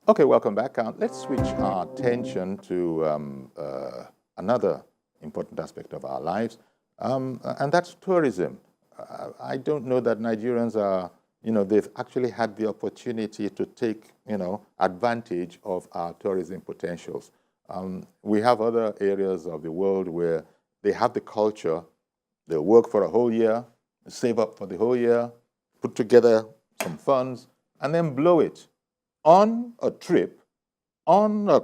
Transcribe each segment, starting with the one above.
Okay, welcome back. Let's switch our attention to another important aspect of our lives, and that's tourism. I don't know that Nigerians are, they've actually had the opportunity to take, advantage of our tourism potentials. We have other areas of the world where they have the culture, they work for a whole year, save up for the whole year, put together some funds, and then blow it on a trip, on a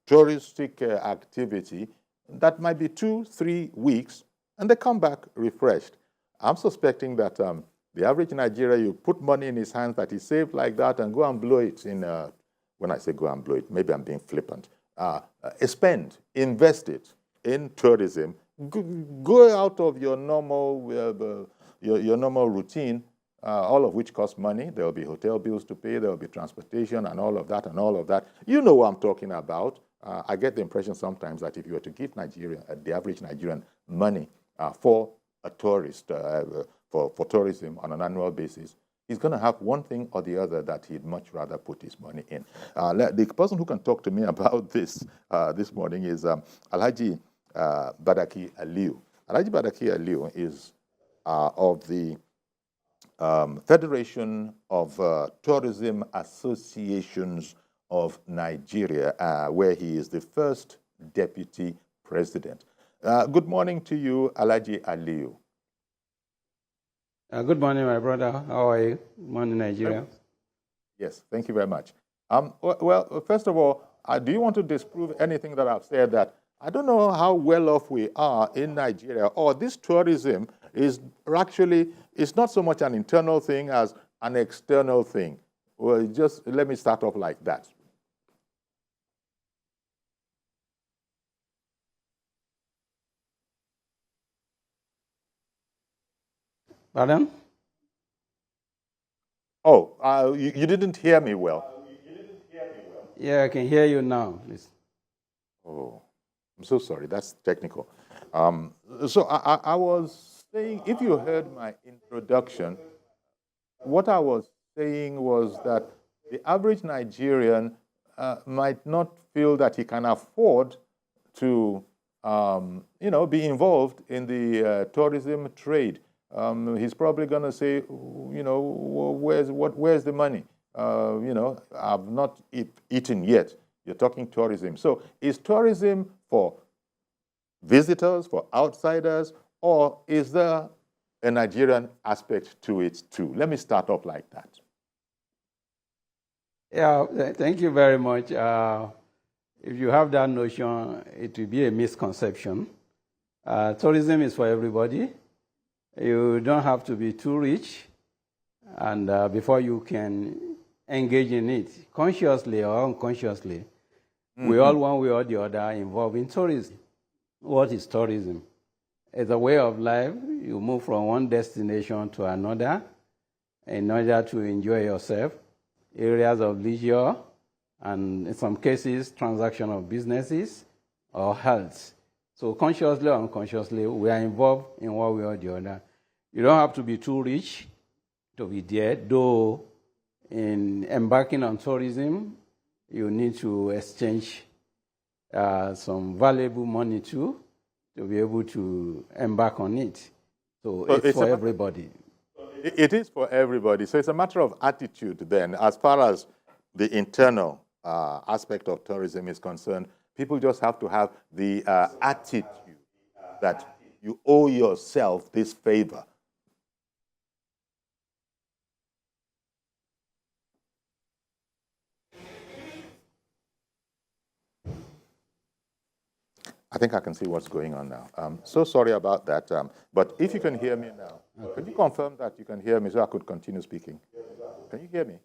touristic activity that might be 2-3 weeks, and they come back refreshed. I'm suspecting that the average Nigerian, you put money in his hands that he saved like that and go and blow it in, when I say go and blow it, maybe I'm being flippant. Invest it in tourism, go out of your normal, your normal routine, all of which cost money. There will be hotel bills to pay, there will be transportation and all of that and all of that. You know what I'm talking about. I get the impression sometimes that if you were to give Nigeria, the average Nigerian, money for a tourist, for tourism on an annual basis, he's going to have one thing or the other that he'd much rather put his money in. The person who can talk to me about this this morning is Alhaji Badaki Aliu. Alhaji Badaki Aliu is of the Federation of Tourism Associations of Nigeria, where he is the first deputy president. Good morning to you, Alhaji Aliu. Good morning, my brother. How are you? Good morning, Nigeria. Yes, thank you very much. Well, first of all, do you want to disprove anything that I've said, that I don't know how well off we are in Nigeria, or this tourism is actually, it's not so much an internal thing as an external thing? Well, just let me start off like that. Pardon? Oh, you didn't hear me well. Yeah, I can hear you now. Please. Oh, I'm so sorry. That's technical. So I was saying, if you heard my introduction, what I was saying was that the average Nigerian might not feel that he can afford to, be involved in the tourism trade. He's probably going to say, where's the money? I've not eaten yet. You're talking tourism. So is tourism for visitors, for outsiders, or is there a Nigerian aspect to it too? Let me start off like that. Yeah, thank you very much. If you have that notion, it will be a misconception. Tourism is for everybody. You don't have to be too rich, and before you can engage in it, consciously or unconsciously, we all, one way or the other, involved in tourism. What is tourism? It's a way of life. You move from one destination to another in order to enjoy yourself, areas of leisure, and in some cases, transaction of businesses or health. So consciously or unconsciously, we are involved in one way or the other. You don't have to be too rich to be there, though in embarking on tourism, you need to exchange some valuable money too to be able to embark on it. So it's for everybody. It is for everybody. So it's a matter of attitude then. As far as the internal aspect of tourism is concerned, people just have to have the attitude that you owe yourself this favor. I think I can see what's going on now. So sorry about that. But if you can hear me now, can you confirm that you can hear me so I could continue speaking? Can you hear me?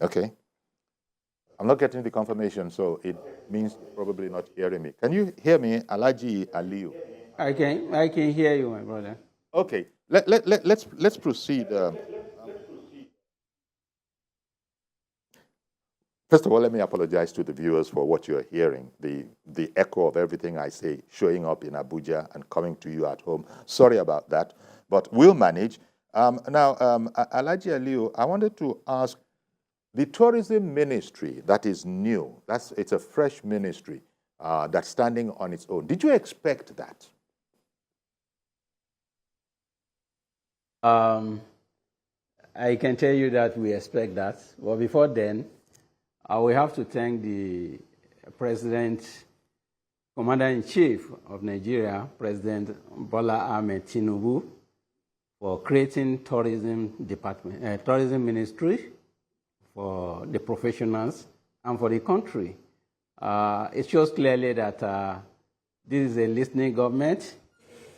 Okay. I'm not getting the confirmation, so it means you're probably not hearing me. Can you hear me, Alhaji Aliu? I can hear you, my brother. Okay. Let's proceed. First of all, let me apologize to the viewers for what you're hearing, the echo of everything I say showing up in Abuja and coming to you at home. Sorry about that, but we'll manage. Now, Alhaji Aliu, I wanted to ask, the tourism ministry that is new, it's a fresh ministry that's standing on its own. Did you expect that? I can tell you that we expect that. But before then, we have to thank the President, Commander-in-Chief of Nigeria, President Bola Ahmed Tinubu, for creating tourism department, tourism ministry for the professionals and for the country. It shows clearly that this is a listening government,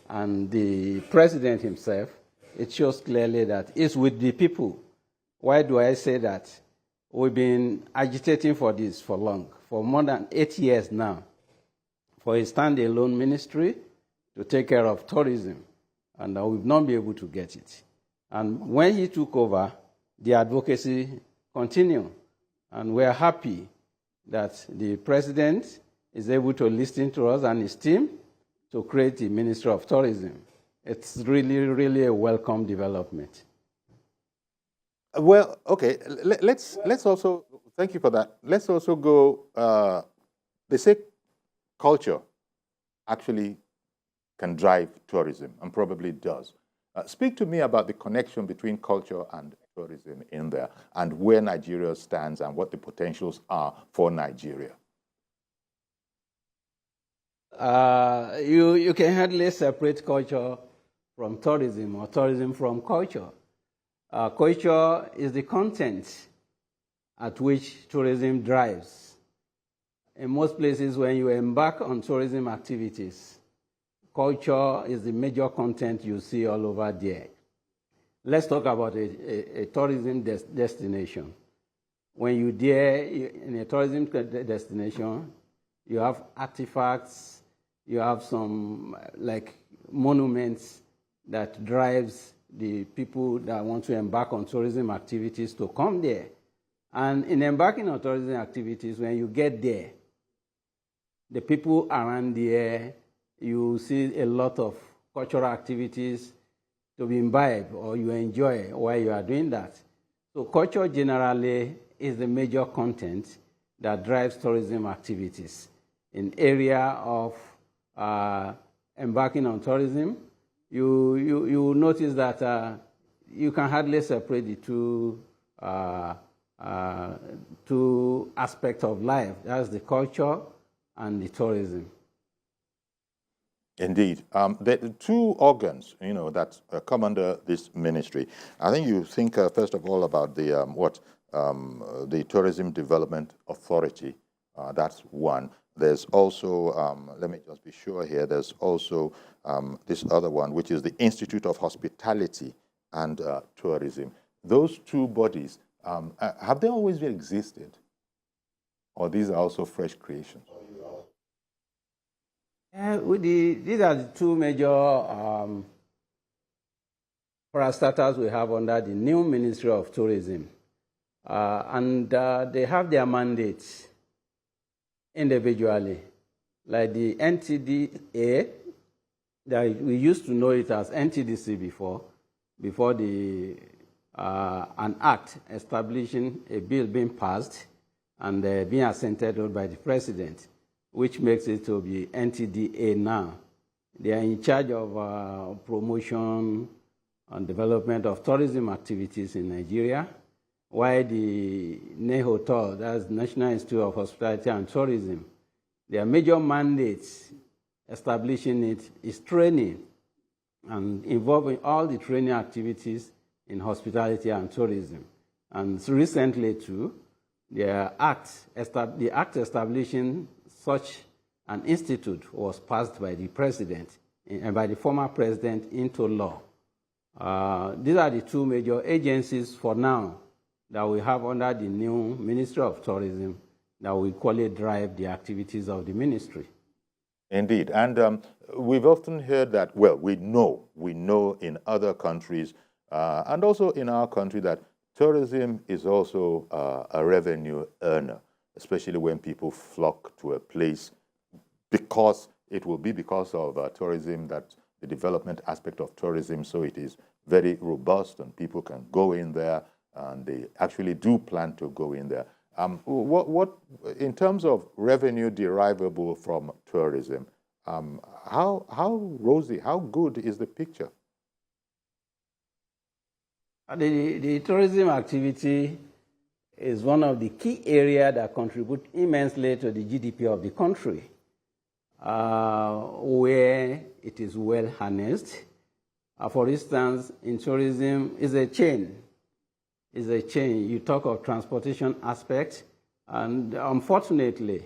and the president himself, it shows clearly that it's with the people. Why do I say that? We've been agitating for this for long, for more than 8 years now, for a standalone ministry to take care of tourism, and we've not been able to get it. And when he took over, the advocacy continued, and we're happy that the president is able to listen to us and his team to create the Ministry of Tourism. It's really, really a welcome development. Well, okay, let's also, thank you for that. Let's also go, they say culture actually can drive tourism, and probably does. Speak to me about the connection between culture and tourism in there, and where Nigeria stands and what the potentials are for Nigeria. You can hardly separate culture from tourism, or tourism from culture. Culture is the content at which tourism drives. In most places, when you embark on tourism activities, culture is the major content you see all over there. Let's talk about a tourism destination. When you're there in a tourism destination, you have artifacts, you have some like monuments that drives the people that want to embark on tourism activities to come there. And in embarking on tourism activities, when you get there, the people around there, you see a lot of cultural activities to be imbibed, or you enjoy while you are doing that. So culture generally is the major content that drives tourism activities. In area of embarking on tourism, you notice that you can hardly separate the two aspects of life. That's the culture and the tourism. Indeed. The two organs, that come under this ministry. I think you think, first of all, about the the Tourism Development Authority. That's one. There's also, let me just be sure here, there's also this other one, which is the Institute of Hospitality and Tourism. Those two bodies, have they always existed? Or these are also fresh creations? These are the two major parastatals we have under the new Ministry of Tourism. And they have their mandates individually. Like the NTDA, that we used to know it as NTDC before the an act establishing a bill being passed and being assented by the president, which makes it to be NTDA now. They are in charge of promotion and development of tourism activities in Nigeria, while the NEHOTOR, that's National Institute of Hospitality and Tourism, their major mandates establishing it is training and involving all the training activities in hospitality and tourism. And recently, too, the act establishing such an institute was passed by the president and by the former president into law. These are the two major agencies for now that we have under the new Ministry of Tourism that we call it drive the activities of the ministry. Indeed. And we've often heard that, well, we know in other countries and also in our country that tourism is also a revenue earner, especially when people flock to a place, because it will be because of tourism, that the development aspect of tourism, so it is very robust and people can go in there and they actually do plan to go in there. In terms of revenue derivable from tourism, how rosy, how good is the picture? The tourism activity is one of the key areas that contribute immensely to the GDP of the country, where it is well harnessed. For instance, in tourism, is a chain. Is a chain. You talk of transportation aspect, and unfortunately,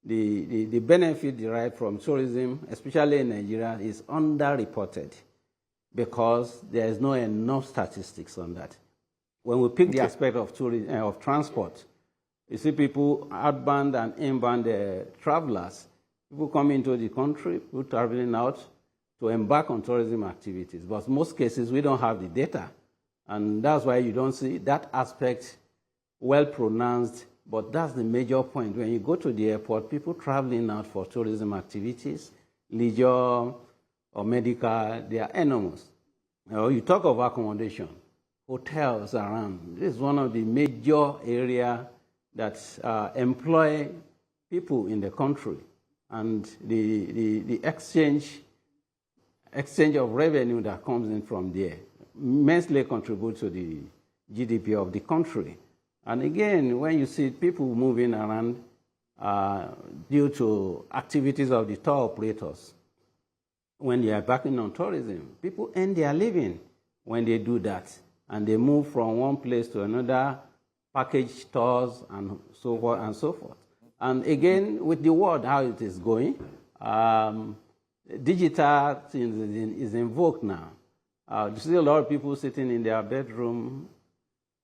the benefit derived from tourism, especially in Nigeria, is underreported because there is not enough statistics on that. When we pick the aspect of tourism, of transport, you see people outbound and inbound travelers, people come into the country, people traveling out to embark on tourism activities. But in most cases, we don't have the data. And that's why you don't see that aspect well pronounced. But that's the major point. When you go to the airport, people traveling out for tourism activities, leisure or medical, they are enormous. You talk of accommodation, hotels around. This is one of the major areas that employ people in the country. And the exchange of revenue that comes in from there immensely contributes to the GDP of the country. And again, when you see people moving around due to activities of the tour operators, when they are backing on tourism, people earn their living when they do that. And they move from one place to another, package tours and so forth and so forth. And again, with the world, how it is going, digital is in vogue now. You see a lot of people sitting in their bedroom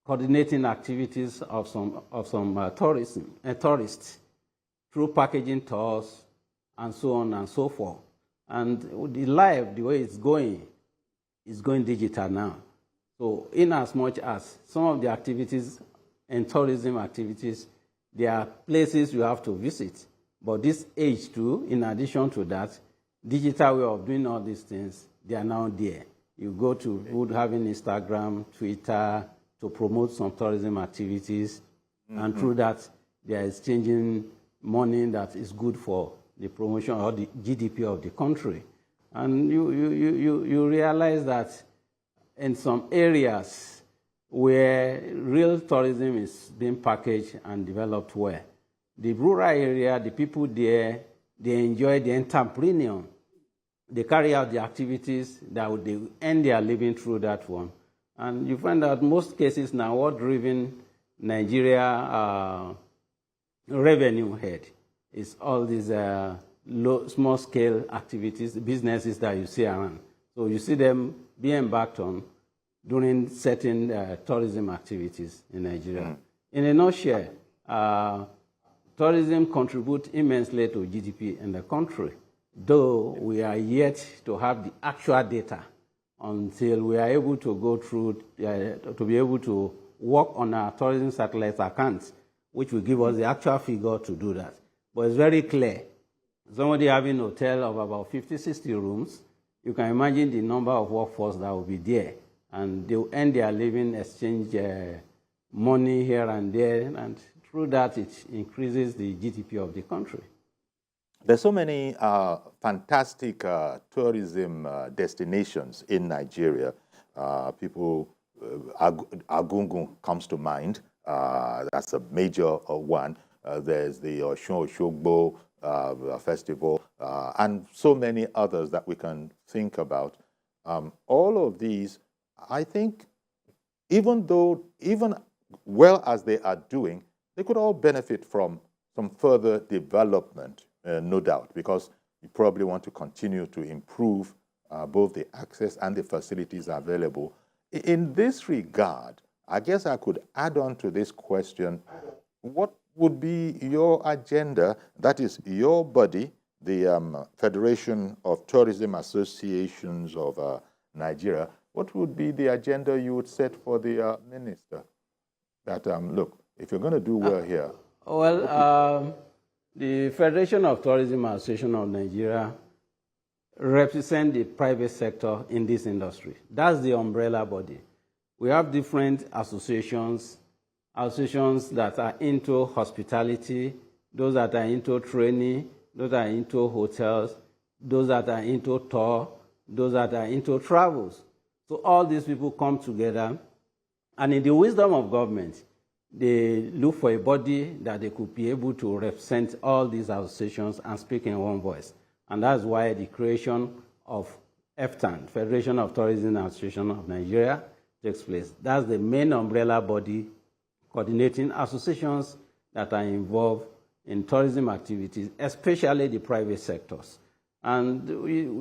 coordinating activities of some tourists through packaging tours and so on and so forth. And the life, the way it's going digital now. So in as much as some of the activities and tourism activities, there are places you have to visit. But this age too, in addition to that, digital way of doing all these things, they are now there. You go to would having Instagram, Twitter to promote some tourism activities, and through that, they are exchanging money that is good for the promotion or the GDP of the country. And you realize that in some areas where real tourism is being packaged and developed well, the rural area, the people there, they enjoy the entrepreneurial. They carry out the activities that they earn their living through that one. And you find that most cases now, what driven Nigeria revenue head is all these small-scale activities, businesses that you see around. So you see them being embarked on during certain tourism activities in Nigeria. In a nutshell, tourism contributes immensely to GDP in the country, though we are yet to have the actual data until we are able to go through, to be able to work on our tourism satellite accounts, which will give us the actual figure to do that. But it's very clear. Somebody having a hotel of about 50, 60 rooms, you can imagine the number of workforce that will be there. And they will earn their living, exchange money here and there, and through that it increases the GDP of the country. There's so many fantastic tourism destinations in Nigeria. Agungun comes to mind. That's a major one. There's the Osun Osogbo festival, and so many others that we can think about. All of these, I think, even well as they are doing, they could all benefit from some further development. No doubt, because you probably want to continue to improve both the access and the facilities available. In this regard, I guess I could add on to this question, what would be your agenda, that is your body, the Federation of Tourism Associations of Nigeria, what would be the agenda you would set for the minister? That, look, if you're going to do well here. Well, the Federation of Tourism Association of Nigeria represent the private sector in this industry. That's the umbrella body. We have different associations that are into hospitality, those that are into training, those that are into hotels, those that are into tour, those that are into travels. So all these people come together, and in the wisdom of government, they look for a body that they could be able to represent all these associations and speak in one voice. And that's why the creation of FTAN, Federation of Tourism Association of Nigeria, takes place. That's the main umbrella body coordinating associations that are involved in tourism activities, especially the private sectors. And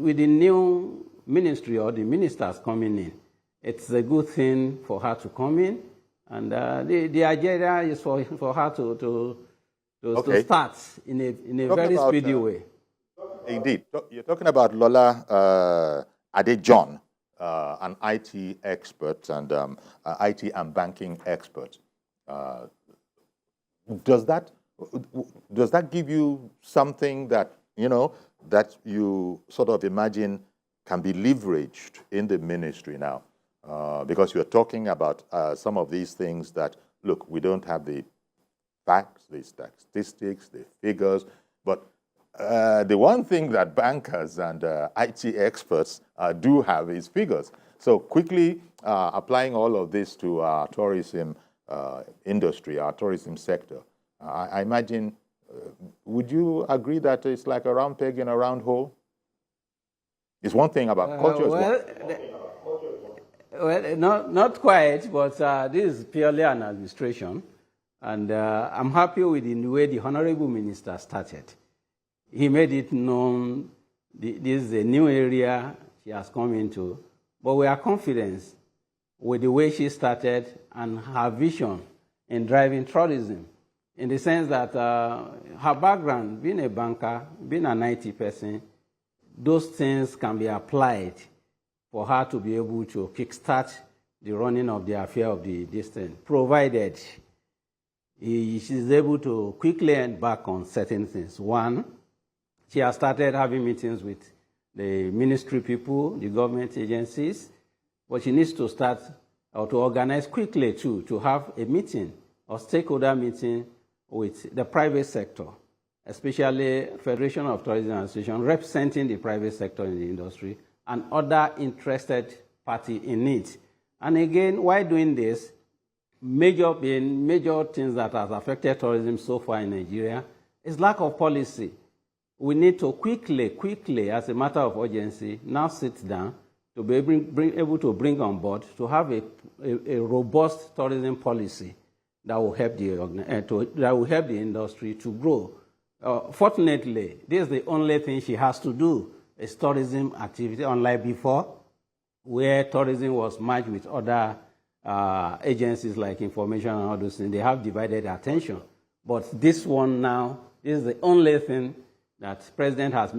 with the new ministry or the ministers coming in, it's a good thing for her to come in. And the agenda is for her to start in a very speedy way. Indeed. You're talking about Lola Adejon, an IT expert and IT and banking expert. Does that give you something that, that you sort of imagine can be leveraged in the ministry now? Because you're talking about some of these things that, look, we don't have the facts, the statistics, the figures, but the one thing that bankers and IT experts do have is figures. So quickly applying all of this to our tourism industry, our tourism sector, I imagine, would you agree that it's like a round peg in a round hole? It's one thing about culture Well, not quite, but this is purely an administration. And I'm happy with the way the Honorable Minister started. He made it known this is a new area she has come into. But we are confident with the way she started and her vision in driving tourism, in the sense that her background, being a banker, being an IT person, those things can be applied for her to be able to kickstart the running of the affair of the distance, provided she's able to quickly embark on certain things. One, she has started having meetings with the ministry people, the government agencies, but she needs to start or to organize quickly too, to have a meeting or stakeholder meeting with the private sector, especially Federation of Tourism Association, representing the private sector in the industry, and other interested party in it. And again, while doing this, major things that has affected tourism so far in Nigeria is lack of policy. We need to quickly, as a matter of urgency, now sit down to be able to bring on board, to have a robust tourism policy that will help the industry to grow. Fortunately, this is the only thing she has to do, is tourism activity, unlike before, where tourism was merged with other agencies like information and all those things. They have divided attention. But this one now is the only thing that the President has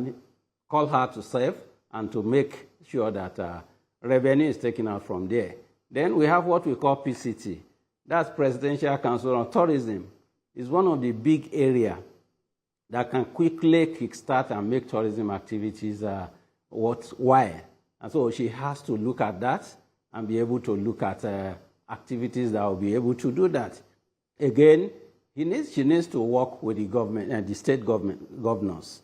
called her to serve and to make sure that revenue is taken out from there. Then we have what we call PCT. That's Presidential Council on Tourism. It's one of the big areas that can quickly kickstart and make tourism activities worthwhile. And so she has to look at that and be able to look at activities that will be able to do that. Again, she needs to work with the government and the state governors.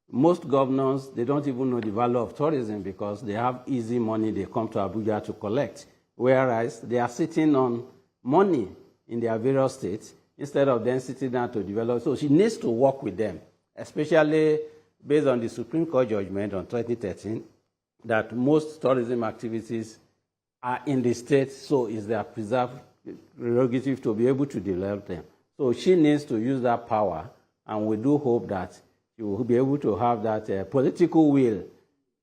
Most governors, they don't even know the value of tourism because they have easy money they come to Abuja to collect, whereas they are sitting on money in their various states instead of them sitting down to develop. So she needs to work with them, especially based on the Supreme Court judgment on 2013, that most tourism activities are in the state, so it's their preserved prerogative to be able to develop them. So she needs to use that power, and we do hope that she will be able to have that political will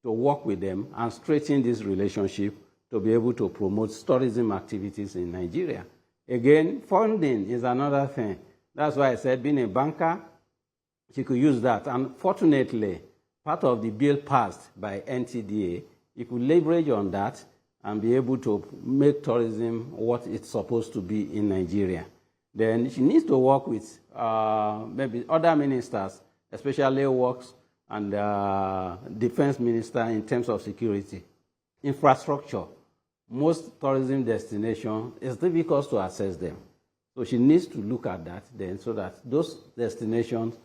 to work with them and straighten this relationship to be able to promote tourism activities in Nigeria. Again, funding is another thing. That's why I said being a banker, she could use that. And fortunately, part of the bill passed by NTDA, you could leverage on that and be able to make tourism what it's supposed to be in Nigeria. Then she needs to work with maybe other ministers, especially works and defense minister in terms of security. Infrastructure. Most tourism destinations, it's difficult to access them. So she needs to look at that then so that those destinations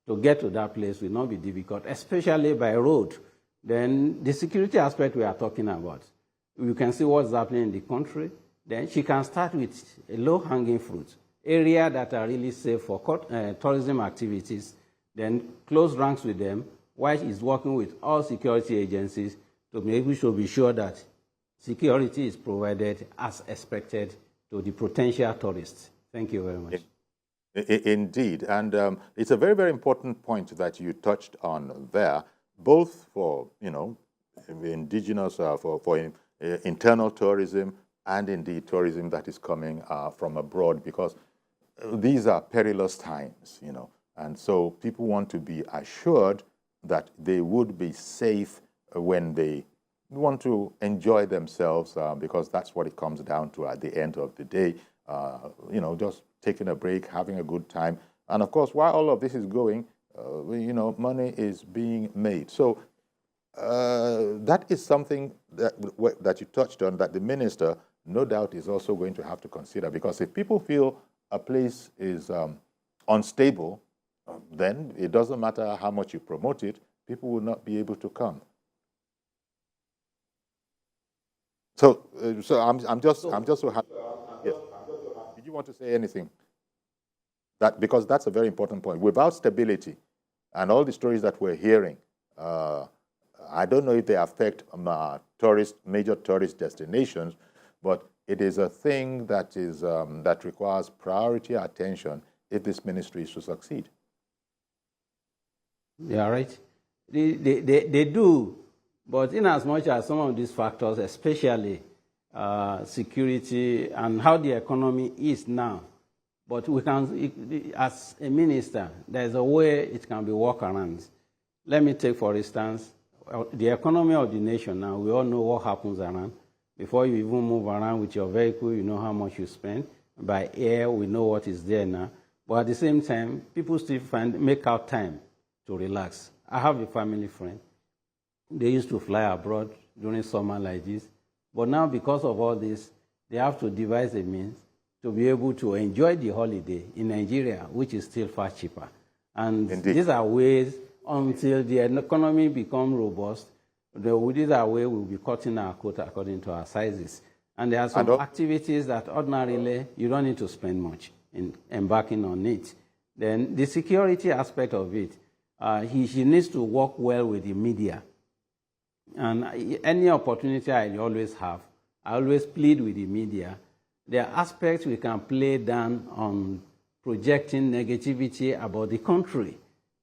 to get to that place will not be difficult, especially by road. Then the security aspect we are talking about, you can see what's happening in the country. Then she can start with a low-hanging fruit, area that are really safe for tourism activities, then close ranks with them, while she's working with all security agencies to maybe should be sure that security is provided as expected to the potential tourists. Thank you very much. Indeed, and it's a very, very important point that you touched on there, both for, indigenous, for internal tourism, and indeed tourism that is coming from abroad, because these are perilous times, and so people want to be assured that they would be safe when they want to enjoy themselves, because that's what it comes down to at the end of the day, just taking a break, having a good time. And of course, while all of this is going, money is being made. So that is something that you touched on, that the minister, no doubt, is also going to have to consider, because if people feel a place is unstable, then it doesn't matter how much you promote it, people will not be able to come. So, I'm just so happy. Yes. Did you want to say anything? Because that's a very important point. Without stability, and all the stories that we're hearing, I don't know if they affect major tourist destinations, but it is a thing that is that requires priority attention if this ministry is to succeed. Yeah, right. They do, but in as much as some of these factors, especially security and how the economy is now, but we can, as a minister, there's a way it can be worked around. Let me take, for instance, the economy of the nation now. We all know what happens around. Before you even move around with your vehicle, you know how much you spend. By air, we know what is there now. But at the same time, people still make out time to relax. I have a family friend. They used to fly abroad during summer like this. But now, because of all this, they have to devise a means to be able to enjoy the holiday in Nigeria, which is still far cheaper. And Indeed. These are ways, until the economy becomes robust, these are ways we'll be cutting our quota according to our sizes. And there are some activities that ordinarily you don't need to spend much in embarking on it. Then the security aspect of it, she needs to work well with the media. And any opportunity I always have, I always plead with the media. There are aspects we can play down on projecting negativity about the country.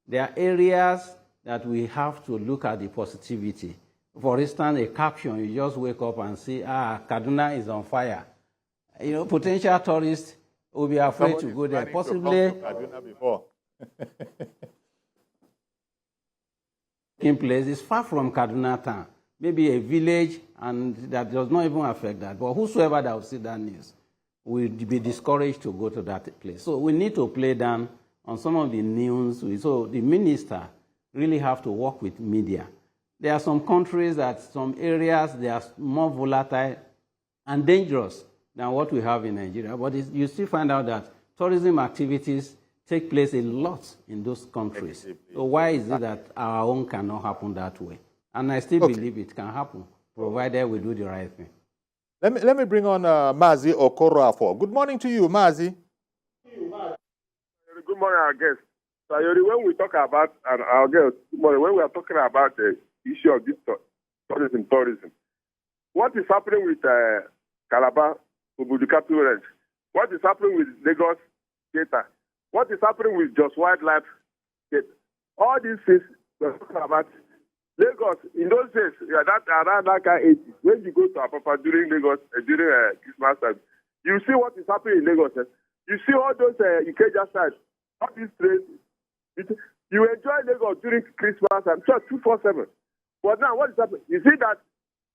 There are areas that we have to look at the positivity. For instance, a caption, you just wake up and see, Kaduna is on fire. Potential tourists will be afraid to go there. Possibly, Kaduna before. in place is far from Kaduna town, maybe a village, and that does not even affect that. But whosoever that will see that news will be discouraged to go to that place. So we need to play down on some of the news. So the minister really have to work with media. There are some countries some areas, they are more volatile and dangerous than what we have in Nigeria. But you still find out that tourism activities take place a lot in those countries. So why is it that our own cannot happen that way? And I still believe it can happen, provided we do the right thing. Let me bring on Mazi Okoroafo. Good morning to you, Mazi. Good morning, our guest. So when we talk about our guest, good morning, when we are talking about the issue of this tourism, what is happening with Calabar, Ubudika Ranch? What is happening with Lagos Theatre? What is happening with Just Wildlife? All these things we're talking about. Lagos, in those days, around that 80s, when you go to Apapa during Lagos, during Christmas time, you see what is happening in Lagos. You see all those Ikeja sites, all these trains. You enjoy Lagos during Christmas and 247. But now what is happening? You see that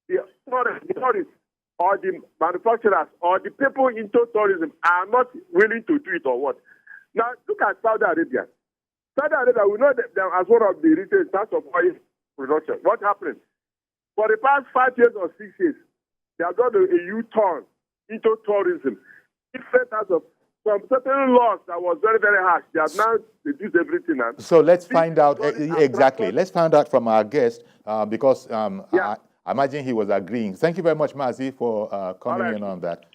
the tourists or the manufacturers or the people into tourism are not willing to do it or what? Now, look at Saudi Arabia. Saudi Arabia, we know them as one of the regions in terms of oil production. What happened? For the past 5 years or 6 years, they have done a U-turn into tourism. Different types of some certain laws that was very, very harsh. They have now reduced everything. So let's find out exactly. Let's find out from our guest because I imagine he was agreeing. Thank you very much, Mazi, for coming in on that.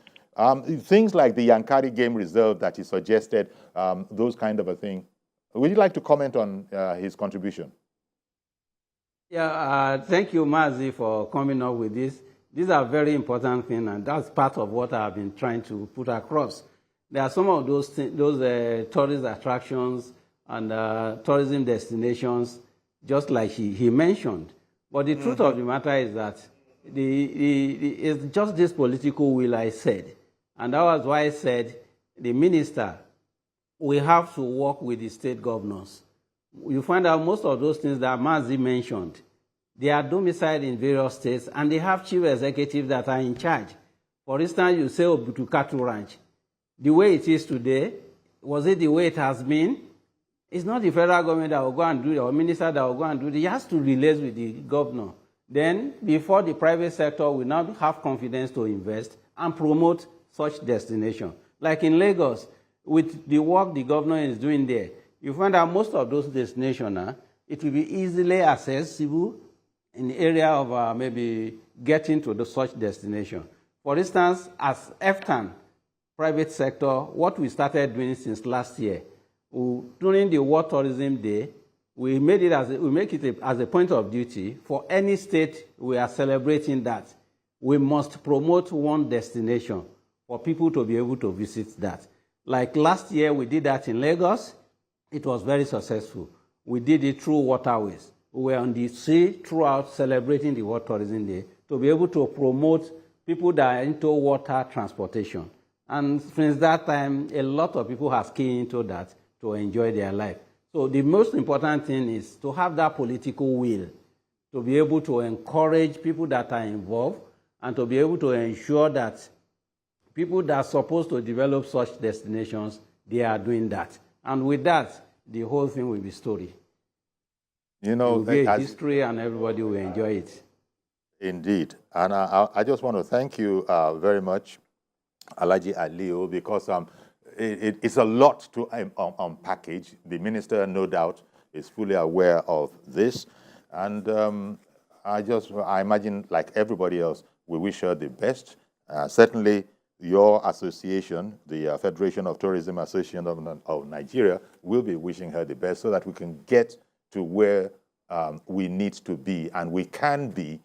Things like the Yankari Game Reserve that he suggested, those kind of a thing. Would you like to comment on his contribution? Yeah, thank you, Mazi, for coming up with this. These are very important things, and that's part of what I've been trying to put across. There are some of those tourist attractions and tourism destinations, just like he mentioned. But the truth of the matter is that it's just this political will I said. And that was why I said the minister, we have to work with the state governors. You find out most of those things that Mazi mentioned, they are domiciled in various states, and they have chief executives that are in charge. For instance, you say Obutu Cattle Ranch. The way it is today, was it the way it has been? It's not the federal government that will go and do it, or minister that will go and do it. He has to liaise with the governor. Then, before the private sector will now have confidence to invest and promote such destination. Like in Lagos, with the work the governor is doing there, you find that most of those destinations, it will be easily accessible in the area of maybe getting to such destination. For instance, as FTAN, private sector, what we started doing since last year, during the World Tourism Day, we make it as a point of duty for any state we are celebrating that. We must promote one destination for people to be able to visit that. Like last year, we did that in Lagos. It was very successful. We did it through waterways. We were on the sea throughout celebrating the World Tourism Day to be able to promote people that are into water transportation. And since that time, a lot of people have keyed into that to enjoy their life. So the most important thing is to have that political will to be able to encourage people that are involved and to be able to ensure that people that are supposed to develop such destinations, they are doing that. And with that, the whole thing will be story. You know, it will be a history and everybody will enjoy it. Indeed. And I just want to thank you very much, Alhaji Aliyu, because it's a lot to unpackage. The minister, no doubt, is fully aware of this. And I imagine, like everybody else, we wish her the best. Certainly, your association, the Federation of Tourism Association of Nigeria, will be wishing her the best so that we can get to where we need to be and we can be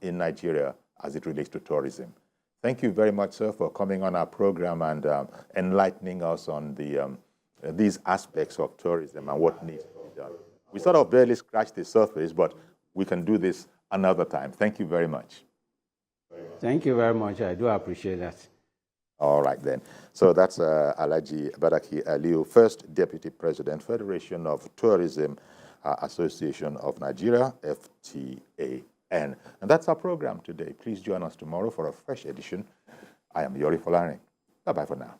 in Nigeria as it relates to tourism. Thank you very much, sir, for coming on our program and enlightening us on these aspects of tourism and what needs to be done. We sort of barely scratched the surface, but we can do this another time. Thank you very much. Thank you very much. I do appreciate that. All right, then. So that's Alhaji Badaki Aliyu, First Deputy President, Federation of Tourism Association of Nigeria, FTAN. And that's our program today. Please join us tomorrow for a fresh edition. I am Yori Folarin. Bye-bye for now.